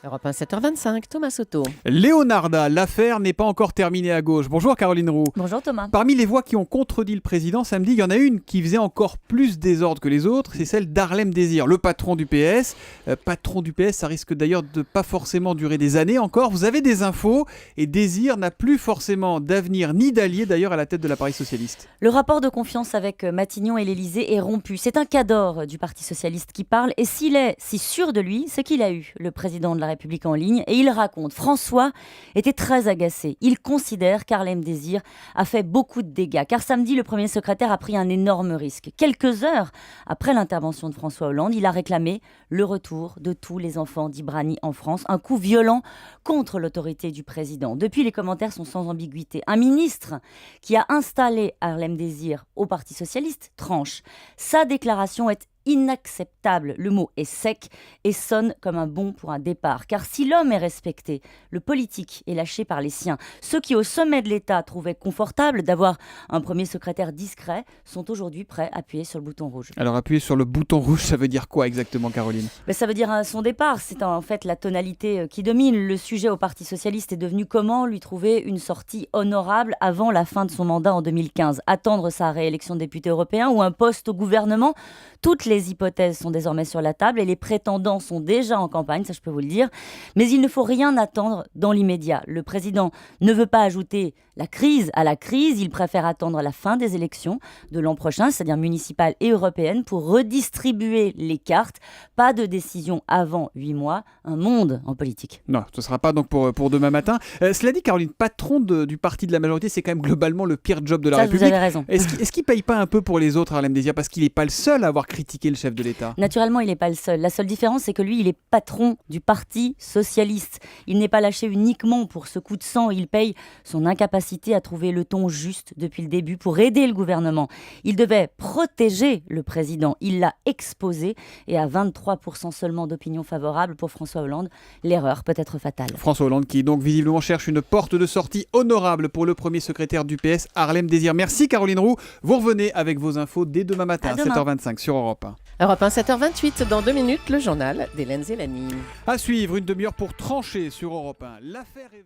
Europe 1, 7h25, Thomas Soto. Leonarda, l'affaire n'est pas encore terminée à gauche. Bonjour Caroline Roux. Bonjour Thomas. Parmi les voix qui ont contredit le président samedi, il y en a une qui faisait encore plus désordre que les autres, c'est celle d'Harlem Désir, le patron du PS. Patron du PS, ça risque d'ailleurs de pas forcément durer des années encore. Vous avez des infos et Désir n'a plus forcément d'avenir ni d'allié d'ailleurs à la tête de l'appareil socialiste. Le rapport de confiance avec Matignon et l'Élysée est rompu. C'est un cadre du Parti socialiste qui parle et s'il est si sûr de lui, c'est qu'il a eu le président de la République en ligne et il raconte. François était très agacé. Il considère qu'Harlem Désir a fait beaucoup de dégâts car samedi, le premier secrétaire a pris un énorme risque. Quelques heures après l'intervention de François Hollande, il a réclamé le retour de tous les enfants d'Ibrani en France, un coup violent contre l'autorité du président. Depuis, les commentaires sont sans ambiguïté. Un ministre qui a installé Harlem Désir au Parti socialiste tranche. Sa déclaration est inacceptable. Le mot est sec et sonne comme un bond pour un départ. Car si l'homme est respecté, le politique est lâché par les siens. Ceux qui, au sommet de l'État, trouvaient confortable d'avoir un premier secrétaire discret sont aujourd'hui prêts à appuyer sur le bouton rouge. Alors appuyer sur le bouton rouge, ça veut dire quoi exactement, Caroline ? Ça veut dire son départ. C'est en fait la tonalité qui domine. Le sujet au Parti socialiste est devenu comment lui trouver une sortie honorable avant la fin de son mandat en 2015. Attendre sa réélection de député européen ou un poste au gouvernement. Toutes les hypothèses sont désormais sur la table et les prétendants sont déjà en campagne, ça je peux vous le dire. Mais il ne faut rien attendre dans l'immédiat. Le président ne veut pas ajouter la crise à la crise. Il préfère attendre la fin des élections de l'an prochain, c'est-à-dire municipales et européennes, pour redistribuer les cartes. Pas de décision avant 8 mois. Un monde en politique. Non, ce ne sera pas donc pour demain matin. Cela dit, Caroline, patron du parti de la majorité, c'est quand même globalement le pire job de la République. Vous avez raison. Est-ce qu'il ne paye pas un peu pour les autres, Harlem Désir, parce qu'il n'est pas le seul à avoir critiqué le chef de l'État? Naturellement, il n'est pas le seul. La seule différence, c'est que lui, il est patron du Parti socialiste. Il n'est pas lâché uniquement pour ce coup de sang. Il paye son incapacité à trouver le ton juste depuis le début pour aider le gouvernement. Il devait protéger le président. Il l'a exposé et à 23% seulement d'opinion favorable pour François Hollande. L'erreur peut être fatale. François Hollande qui donc visiblement cherche une porte de sortie honorable pour le premier secrétaire du PS, Harlem Désir. Merci Caroline Roux. Vous revenez avec vos infos dès demain matin à 7h25 sur Europe 1. Europe 1, 7h28, dans 2 minutes, le journal d'Hélène Zélani. À suivre, une demi-heure pour trancher sur Europe 1. L'affaire est...